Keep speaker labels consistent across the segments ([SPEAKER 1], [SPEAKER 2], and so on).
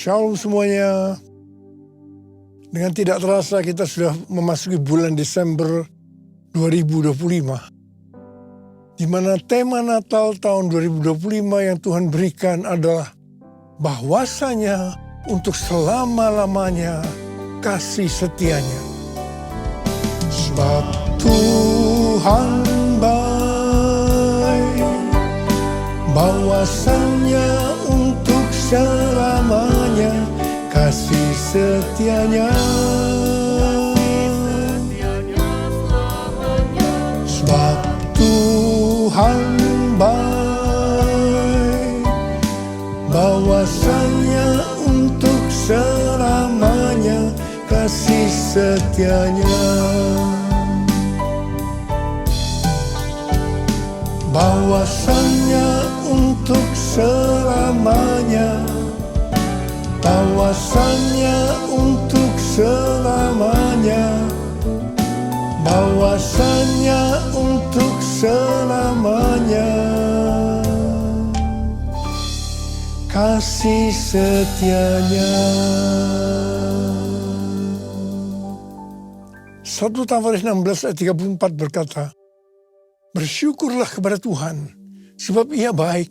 [SPEAKER 1] Shalom semuanya. Dengan tidak terasa kita sudah memasuki bulan Desember 2025. Di mana tema Natal tahun 2025 yang Tuhan berikan adalah bahwasanya untuk selama-lamanya kasih setianya. Sebab Tuhan baik, bahwasanya untuk selamanya kasih setianya. Sebab Tuhan baik, bahwasanya untuk selamanya kasih setianya. Bahwasanya untuk selamanya, bahwasanya untuk selamanya, bahwasanya untuk selamanya kasih setianya. 1 Tawarikh 16 ayat 34 berkata, bersyukurlah kepada Tuhan, sebab Ia baik,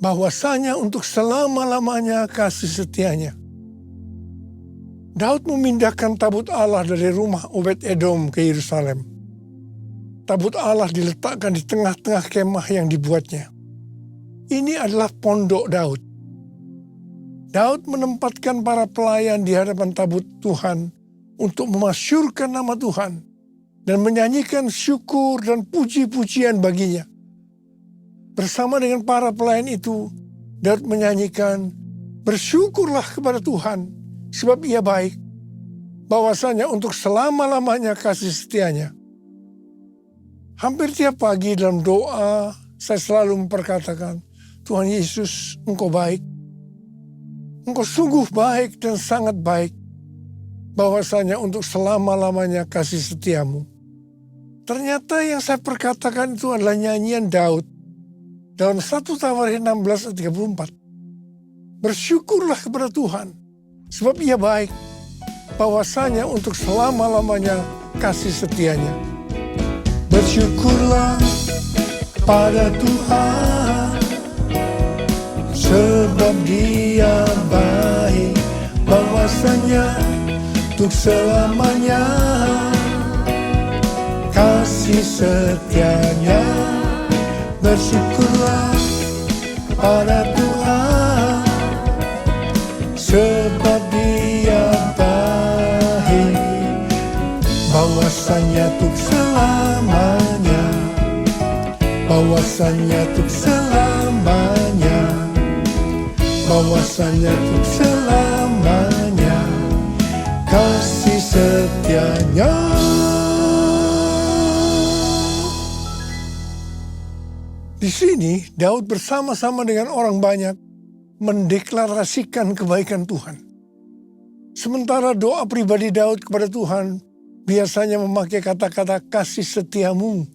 [SPEAKER 1] bahwasanya untuk selama-lamanya kasih setianya. Daud memindahkan tabut Allah dari rumah Obed-Edom ke Yerusalem. Tabut Allah diletakkan di tengah-tengah kemah yang dibuatnya. Ini adalah pondok Daud. Daud menempatkan para pelayan di hadapan tabut Tuhan untuk memasyurkan nama Tuhan dan menyanyikan syukur dan puji-pujian baginya. Bersama dengan para pelayan itu, Daud menyanyikan, bersyukurlah kepada Tuhan, sebab Ia baik, bahwasanya untuk selama-lamanya kasih setianya. Hampir tiap pagi dalam doa, saya selalu memperkatakan, Tuhan Yesus, Engkau baik. Engkau sungguh baik dan sangat baik, bahwasanya untuk selama-lamanya kasih setiamu. Ternyata yang saya perkatakan itu adalah nyanyian Daud dalam 1 Tawarikh 16 ayat 34. Bersyukurlah kepada Tuhan, sebab Ia baik, bahwasanya untuk selama-lamanya kasih setianya. Bersyukurlah kepada Tuhan, sebab Dia baik, bahwasanya untuk selamanya kasih setianya. Bersyukurlah kepada Tuhan, sebab Dia baik, bahwasanya untuk selamanya, bahwasanya untuk selamanya, bahwasanya untuk selamanya kasih setianya. Di sini Daud bersama-sama dengan orang banyak mendeklarasikan kebaikan Tuhan. Sementara doa pribadi Daud kepada Tuhan biasanya memakai kata-kata kasih setiamu,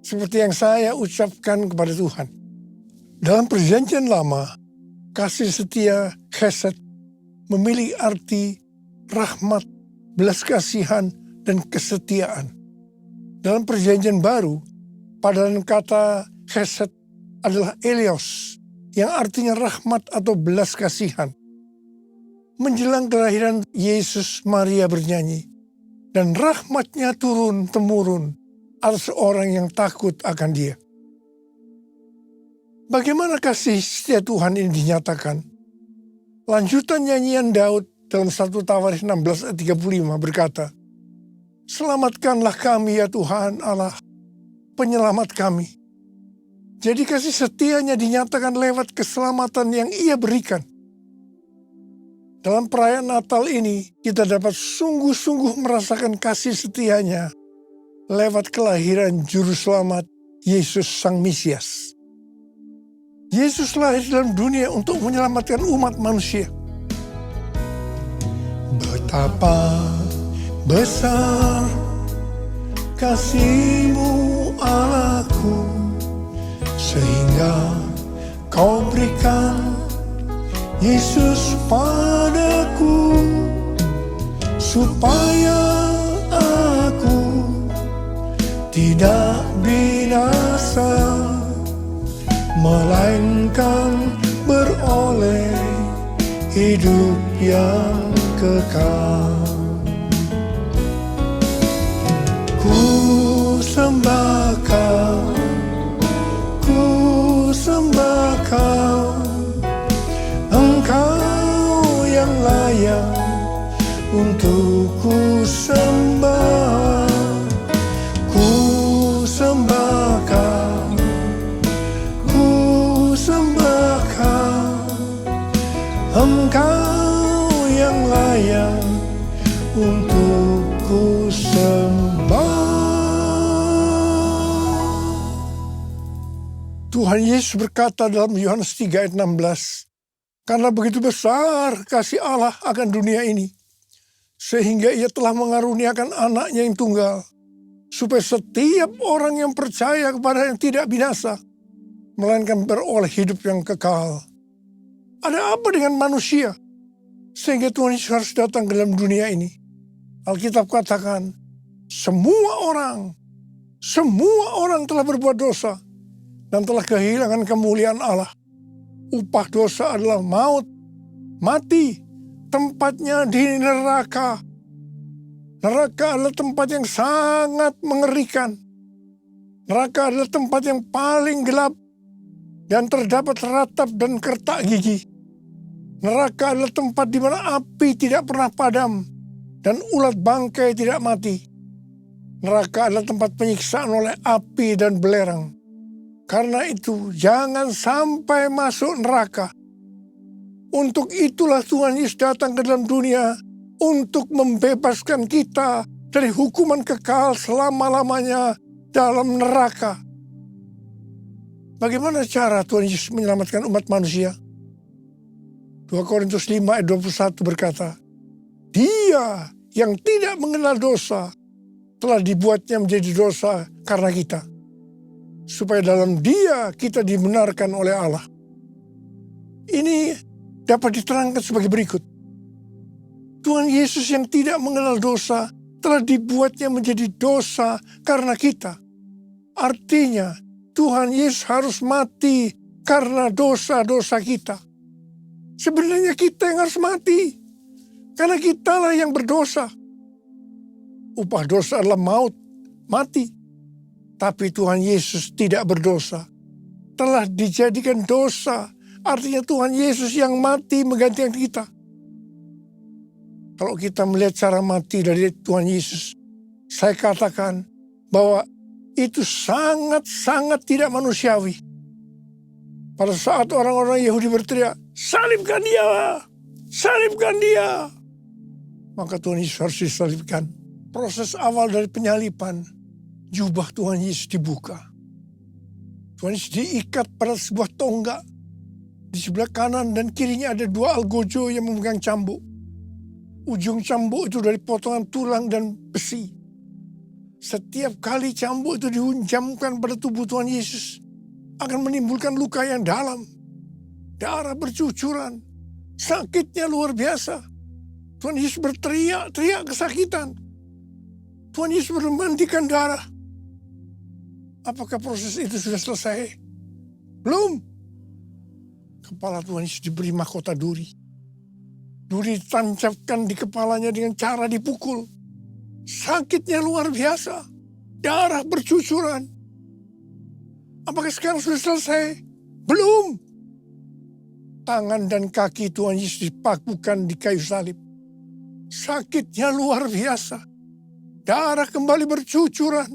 [SPEAKER 1] seperti yang saya ucapkan kepada Tuhan. Dalam Perjanjian Lama, kasih setia chesed memiliki arti rahmat, belas kasihan, dan kesetiaan. Dalam Perjanjian Baru, padanan kata chesed adalah eleos, yang artinya rahmat atau belas kasihan. Menjelang kelahiran Yesus, Maria bernyanyi, dan rahmatnya turun-temurun atas orang yang takut akan Dia. Bagaimana kasih setia Tuhan ini dinyatakan? Lanjutan nyanyian Daud dalam 1 Tawarikh 16 ayat 35 berkata, selamatkanlah kami ya Tuhan Allah, penyelamat kami. Jadi kasih setianya dinyatakan lewat keselamatan yang Ia berikan. Dalam perayaan Natal ini, kita dapat sungguh-sungguh merasakan kasih setianya lewat kelahiran Juru Selamat Yesus Sang Mesias. Yesus lahir dalam dunia untuk menyelamatkan umat manusia. Betapa besar kasih-Mu Allahku, sehingga Kau berikan Yesus padaku, supaya aku tidak binasa, melainkan beroleh hidup yang kekal. Ku sembah Kau, ku sembah Kau, Engkau yang layak untuk ku sembah. Ku sembah Kau, ku sembah Kau, Engkau yang layak untuk ku sembah. Tuhan Yesus berkata dalam Yohanes 3 ayat 16, karena begitu besar kasih Allah akan dunia ini, sehingga Ia telah mengaruniakan anaknya yang tunggal, supaya setiap orang yang percaya kepada yang tidak binasa, melainkan beroleh hidup yang kekal. Ada apa dengan manusia sehingga Tuhan Yesus harus datang ke dalam dunia ini? Alkitab katakan, semua orang telah berbuat dosa dan telah kehilangan kemuliaan Allah. Upah dosa adalah maut, mati, tempatnya di neraka. Neraka adalah tempat yang sangat mengerikan. Neraka adalah tempat yang paling gelap dan terdapat ratap dan kertak gigi. Neraka adalah tempat di mana api tidak pernah padam dan ulat bangkai tidak mati. Neraka adalah tempat penyiksaan oleh api dan belerang. Karena itu, jangan sampai masuk neraka. Untuk itulah Tuhan Yesus datang ke dalam dunia untuk membebaskan kita dari hukuman kekal selama-lamanya dalam neraka. Bagaimana cara Tuhan Yesus menyelamatkan umat manusia? 2 Korintus 5 ayat 21 berkata, Dia yang tidak mengenal dosa telah dibuatnya menjadi dosa karena kita, supaya dalam Dia kita dibenarkan oleh Allah. Ini dapat diterangkan sebagai berikut. Tuhan Yesus yang tidak mengenal dosa telah dibuatnya menjadi dosa karena kita. Artinya, Tuhan Yesus harus mati karena dosa-dosa kita. Sebenarnya kita yang harus mati, karena kitalah yang berdosa. Upah dosa adalah maut, mati. Tapi Tuhan Yesus tidak berdosa, telah dijadikan dosa. Artinya Tuhan Yesus yang mati menggantikan kita. Kalau kita melihat cara mati dari Tuhan Yesus, saya katakan bahwa itu sangat-sangat tidak manusiawi. Pada saat orang-orang Yahudi berteriak, salibkan dia, salibkan dia, maka Tuhan Yesus harus disalibkan. Proses awal dari penyalipan, jubah Tuhan Yesus dibuka. Tuhan Yesus diikat pada sebuah tonggak. Di sebelah kanan dan kirinya ada 2 algojo yang memegang cambuk. Ujung cambuk itu dari potongan tulang dan besi. Setiap kali cambuk itu dihunjamkan pada tubuh Tuhan Yesus, akan menimbulkan luka yang dalam. Darah bercucuran. Sakitnya luar biasa. Tuhan Yesus berteriak-teriak kesakitan. Tuhan Yesus memandikan darah. Apakah proses itu sudah selesai? Belum. Kepala Tuhan Yesus diberi mahkota duri. Duri ditancapkan di kepalanya dengan cara dipukul. Sakitnya luar biasa. Darah bercucuran. Apakah sekarang sudah selesai? Belum. Tangan dan kaki Tuhan Yesus dipakukan di kayu salib. Sakitnya luar biasa. Darah kembali bercucuran.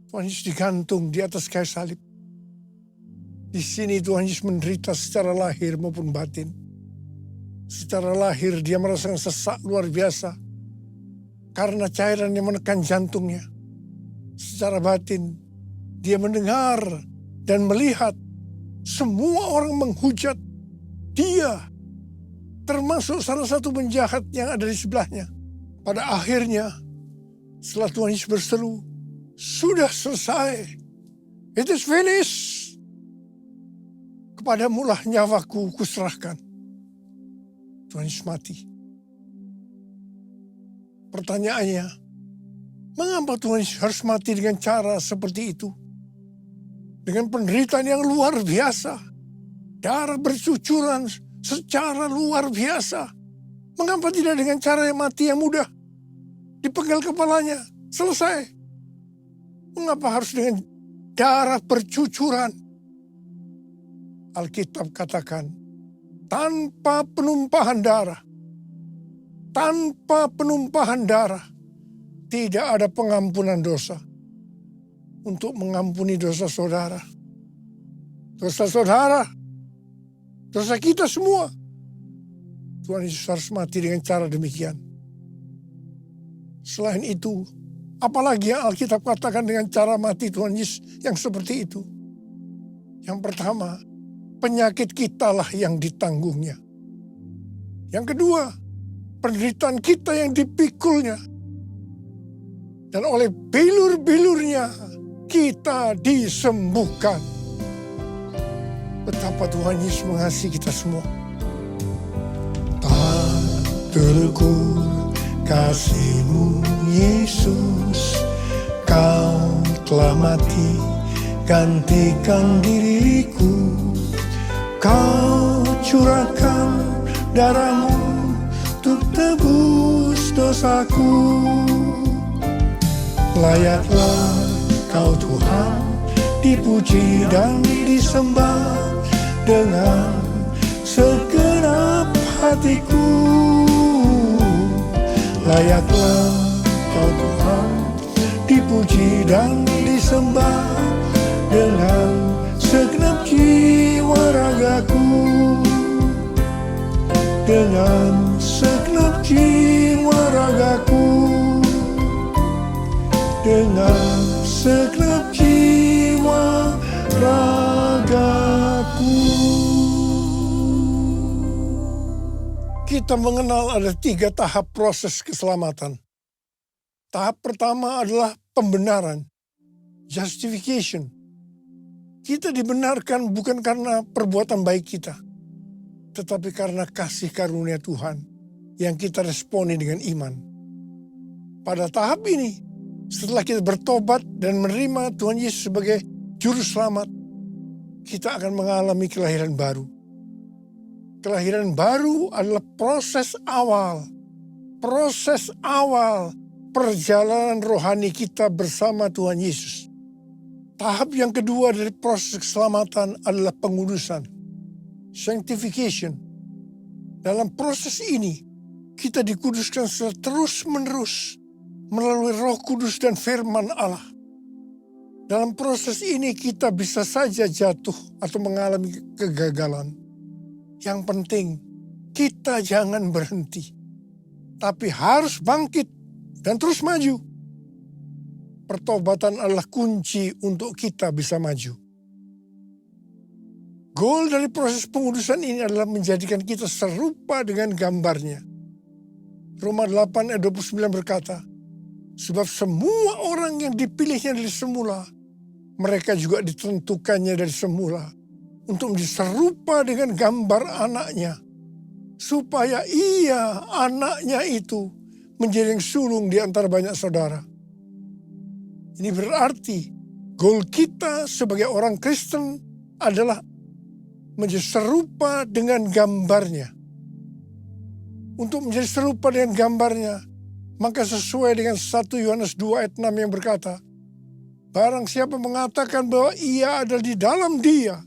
[SPEAKER 1] Tuhan Yesus digantung di atas kayu salib. Di sini Tuhan Yesus menderita secara lahir maupun batin. Secara lahir dia merasakan sesak luar biasa karena cairan yang menekan jantungnya. Secara batin dia mendengar dan melihat semua orang menghujat dia, termasuk salah satu penjahat yang ada di sebelahnya. Pada akhirnya setelah Tuhan Yesus berseru, sudah selesai, it is finished, Kepadamulah nyawaku kuserahkan. Tuhan Yesus mati. Pertanyaannya, mengapa Tuhan Yesus harus mati dengan cara seperti itu? Dengan penderitaan yang luar biasa. Darah bercucuran secara luar biasa. Mengapa tidak dengan cara yang mati yang mudah? Dipenggal kepalanya, selesai. Mengapa harus dengan darah bercucuran? Alkitab katakan, tanpa penumpahan darah, tidak ada pengampunan dosa. Untuk mengampuni dosa saudara, dosa kita semua, Tuhan Yesus harus mati dengan cara demikian. Selain itu, apalagi yang Alkitab katakan dengan cara mati Tuhan Yesus yang seperti itu? Yang pertama, penyakit kitalah yang ditanggungnya. Yang kedua, penderitaan kita yang dipikulnya. Dan oleh bilur-bilurnya kita disembuhkan. Betapa Tuhan Yesus mengasihi kita semua. Tak terukur kasih-Mu Yesus, Kau telah mati gantikan diriku. Kau curahkan darah-Mu untuk tebus dosaku. Layaklah Kau Tuhan dipuji dan disembah dengan segenap hatiku. Layaklah Kau Tuhan dipuji dan disembah dengan segenap jiwa ragaku. Dengan segenap jiwa ragaku. Dengan segenap jiwa ragaku. Kita mengenal ada 3 tahap proses keselamatan. Tahap pertama adalah pembenaran, justification. Kita dibenarkan bukan karena perbuatan baik kita, tetapi karena kasih karunia Tuhan yang kita responi dengan iman. Pada tahap ini, setelah kita bertobat dan menerima Tuhan Yesus sebagai Juru Selamat, kita akan mengalami kelahiran baru. Kelahiran baru adalah proses awal perjalanan rohani kita bersama Tuhan Yesus. Tahap yang kedua dari proses keselamatan adalah pengudusan, sanctification. Dalam proses ini, kita dikuduskan secara terus-menerus melalui Roh Kudus dan firman Allah. Dalam proses ini kita bisa saja jatuh atau mengalami kegagalan. Yang penting, kita jangan berhenti, tapi harus bangkit dan terus maju. Pertobatan adalah kunci untuk kita bisa maju. Goal dari proses pengudusan ini adalah menjadikan kita serupa dengan gambarnya. Roma 8 ayat 29 berkata, sebab semua orang yang dipilihnya dari semula, mereka juga ditentukannya dari semula untuk menjadi serupa dengan gambar anaknya, supaya ia, anaknya itu, menjadi yang sulung di antara banyak saudara. Ini berarti goal kita sebagai orang Kristen adalah menjadi serupa dengan gambarnya. Untuk menjadi serupa dengan gambarnya, maka sesuai dengan 1 Yohanes 2 ayat 6 yang berkata, barang siapa mengatakan bahwa ia ada di dalam dia,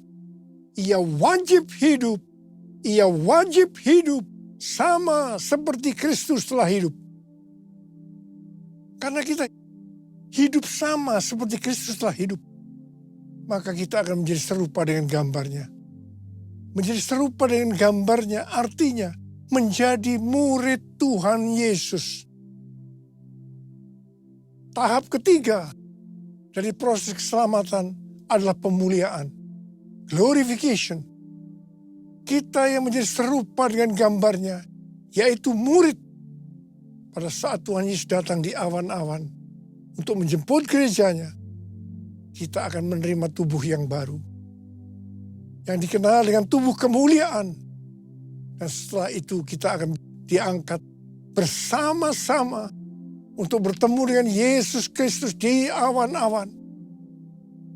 [SPEAKER 1] ia wajib hidup sama seperti Kristus telah hidup. Karena kita hidup sama seperti Kristus telah hidup, maka kita akan menjadi serupa dengan gambarnya. Menjadi serupa dengan gambarnya artinya menjadi murid Tuhan Yesus. Tahap ketiga dari proses keselamatan adalah pemuliaan, glorification. Kita yang menjadi serupa dengan gambarnya, yaitu murid. Pada saat Tuhan Yesus datang di awan-awan untuk menjemput gerejanya, kita akan menerima tubuh yang baru. yang dikenal dengan tubuh kemuliaan. Dan setelah itu kita akan diangkat bersama-sama untuk bertemu dengan Yesus Kristus di awan-awan.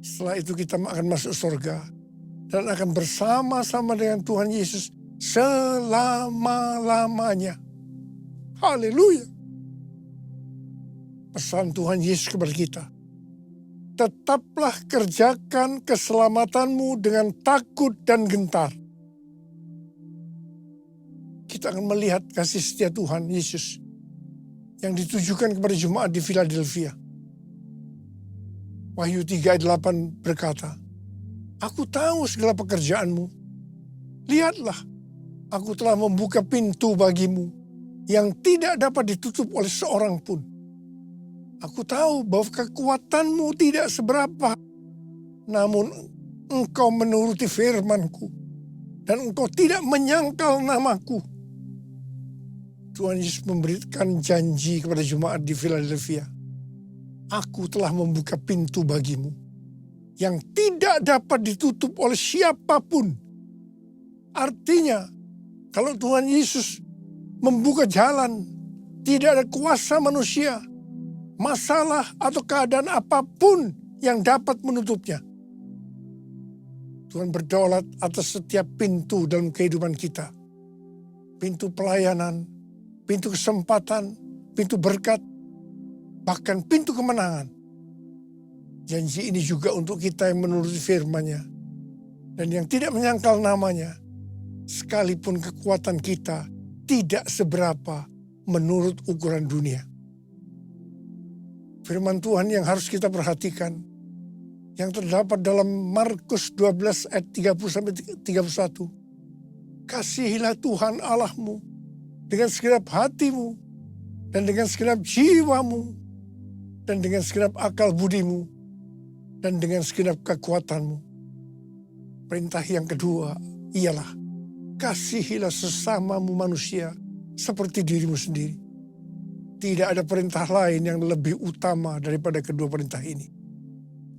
[SPEAKER 1] Setelah itu kita akan masuk surga dan akan bersama-sama dengan Tuhan Yesus selama-lamanya. Haleluya. Pesan Tuhan Yesus kepada kita, tetaplah kerjakan keselamatanmu dengan takut dan gentar. Kita akan melihat kasih setia Tuhan Yesus yang ditujukan kepada jemaat di Philadelphia. Wahyu 3 ayat 8 berkata, aku tahu segala pekerjaanmu. Lihatlah, aku telah membuka pintu bagimu yang tidak dapat ditutup oleh seorang pun. Aku tahu bahwa kekuatanmu tidak seberapa, namun engkau menuruti firman-Ku dan engkau tidak menyangkal namaku. Tuhan Yesus memberikan janji kepada jemaat di Philadelphia. Aku telah membuka pintu bagimu yang tidak dapat ditutup oleh siapapun. Artinya, kalau Tuhan Yesus membuka jalan, tidak ada kuasa manusia, masalah atau keadaan apapun yang dapat menutupnya. Tuhan berdaulat atas setiap pintu dalam kehidupan kita. Pintu pelayanan, pintu kesempatan, pintu berkat, bahkan pintu kemenangan. Janji ini juga untuk kita yang menuruti firman-Nya dan yang tidak menyangkal namanya, sekalipun kekuatan kita tidak seberapa menurut ukuran dunia. Firman Tuhan yang harus kita perhatikan, yang terdapat dalam Markus 12 ayat 30-31. Kasihilah Tuhan Allahmu dengan segenap hatimu, dan dengan segenap jiwamu, dan dengan segenap akal budimu, dan dengan segenap kekuatanmu. Perintah yang kedua ialah, kasihilah sesamamu manusia seperti dirimu sendiri. Tidak ada perintah lain yang lebih utama daripada kedua perintah ini.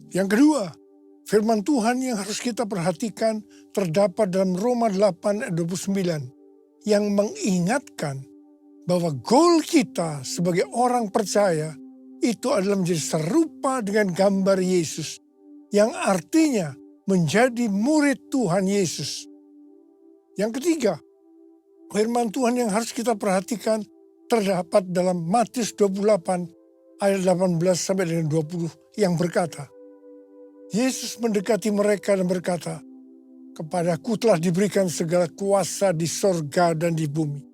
[SPEAKER 1] Yang kedua, firman Tuhan yang harus kita perhatikan terdapat dalam Roma 8 ayat 29 yang mengingatkan bahwa goal kita sebagai orang percaya itu adalah menjadi serupa dengan gambar Yesus, yang artinya menjadi murid Tuhan Yesus. Yang ketiga, firman Tuhan yang harus kita perhatikan terdapat dalam Matius 28 ayat 18 sampai dengan 20 yang berkata, Yesus mendekati mereka dan berkata, kepadaku telah diberikan segala kuasa di sorga dan di bumi.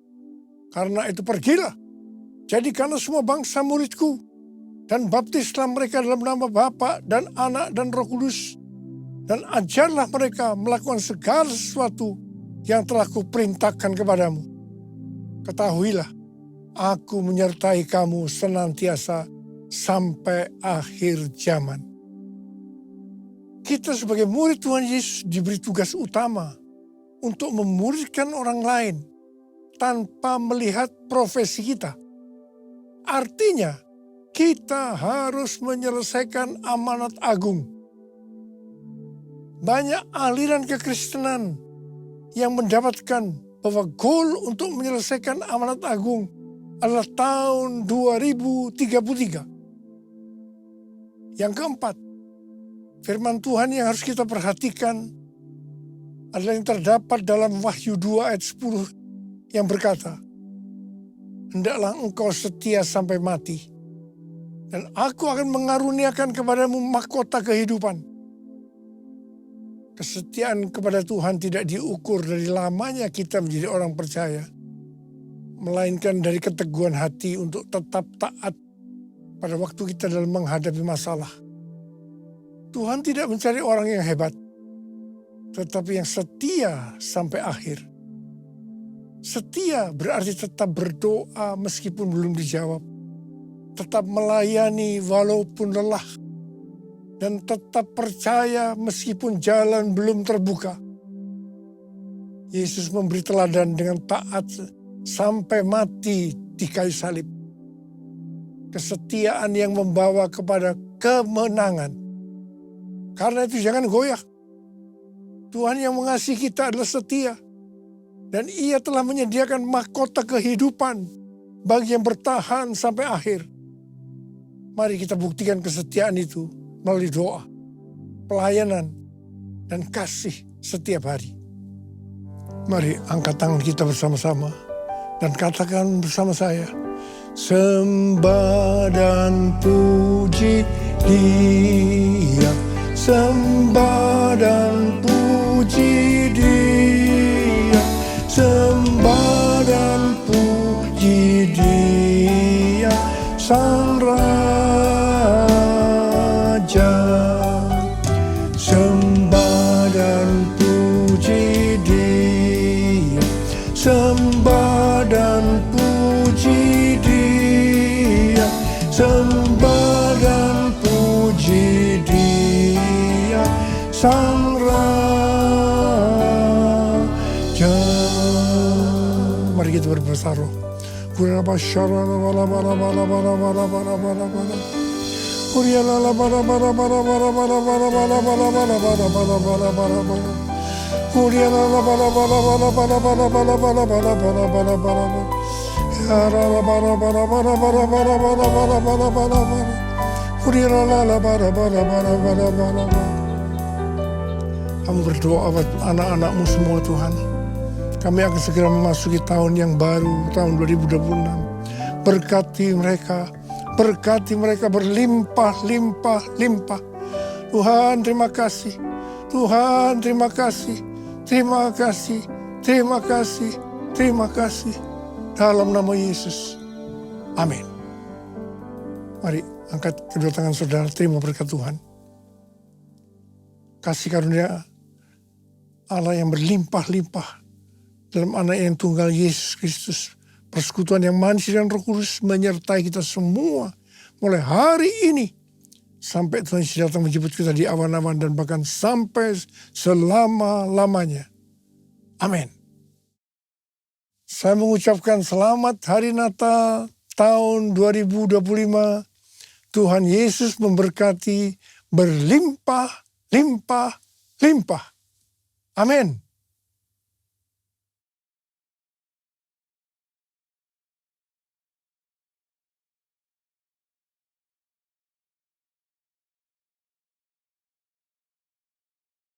[SPEAKER 1] Karena itu pergilah, jadikanlah semua bangsa muridku, dan baptislah mereka dalam nama Bapa dan Anak dan Roh Kudus, dan ajarlah mereka melakukan segala sesuatu yang telah kuperintahkan kepadamu. Ketahuilah, aku menyertai kamu senantiasa sampai akhir zaman. Kita sebagai murid Tuhan Yesus diberi tugas utama untuk memuridkan orang lain tanpa melihat profesi kita. Artinya, kita harus menyelesaikan amanat agung. Banyak aliran kekristenan yang mendapatkan bahwa goal untuk menyelesaikan amanat agung adalah tahun 2033. Yang keempat, firman Tuhan yang harus kita perhatikan adalah yang terdapat dalam Wahyu 2 ayat 10 yang berkata, hendaklah engkau setia sampai mati, dan aku akan mengaruniakan kepadamu mahkota kehidupan. Kesetiaan kepada Tuhan tidak diukur dari lamanya kita menjadi orang percaya, melainkan dari keteguhan hati untuk tetap taat pada waktu kita dalam menghadapi masalah. Tuhan tidak mencari orang yang hebat, tetapi yang setia sampai akhir. Setia berarti tetap berdoa meskipun belum dijawab, tetap melayani walaupun lelah, dan tetap percaya meskipun jalan belum terbuka. Yesus memberi teladan dengan taat sampai mati di kayu salib. Kesetiaan yang membawa kepada kemenangan. Karena itu jangan goyah. Tuhan yang mengasihi kita adalah setia. Dan Ia telah menyediakan mahkota kehidupan bagi yang bertahan sampai akhir. Mari kita buktikan kesetiaan itu melalui doa, pelayanan, dan kasih setiap hari. Mari angkat tangan kita bersama-sama dan katakan bersama saya, sembah dan puji Dia, sembah dan puji Dia, sembah dan puji Dia, Sang Raja. Sembah dan puji Dia, sembah dan puji Dia, sembah dan puji Dia, Sang Raja. Mari kita berbesar. Kamu berdoa buat anak-anakmu semua, Tuhan. Kami akan segera memasuki tahun yang baru, tahun 2026. Berkati mereka berlimpah-limpah-limpah. Tuhan, terima kasih. Tuhan, terima kasih. Terima kasih, terima kasih, terima kasih. Dalam nama Yesus. Amin. Mari angkat kedua tangan saudara, terima berkat Tuhan. Kasih karunia Allah yang berlimpah-limpah dalam anak yang tunggal Yesus Kristus. Persekutuan yang manis dan Roh Kudus menyertai kita semua mulai hari ini sampai Tuhan Yesus datang menjemput kita di awan-awan dan bahkan sampai selama-lamanya. Amin. Saya mengucapkan selamat Hari Natal tahun 2025. Tuhan Yesus memberkati berlimpah-limpah-limpah. Amin.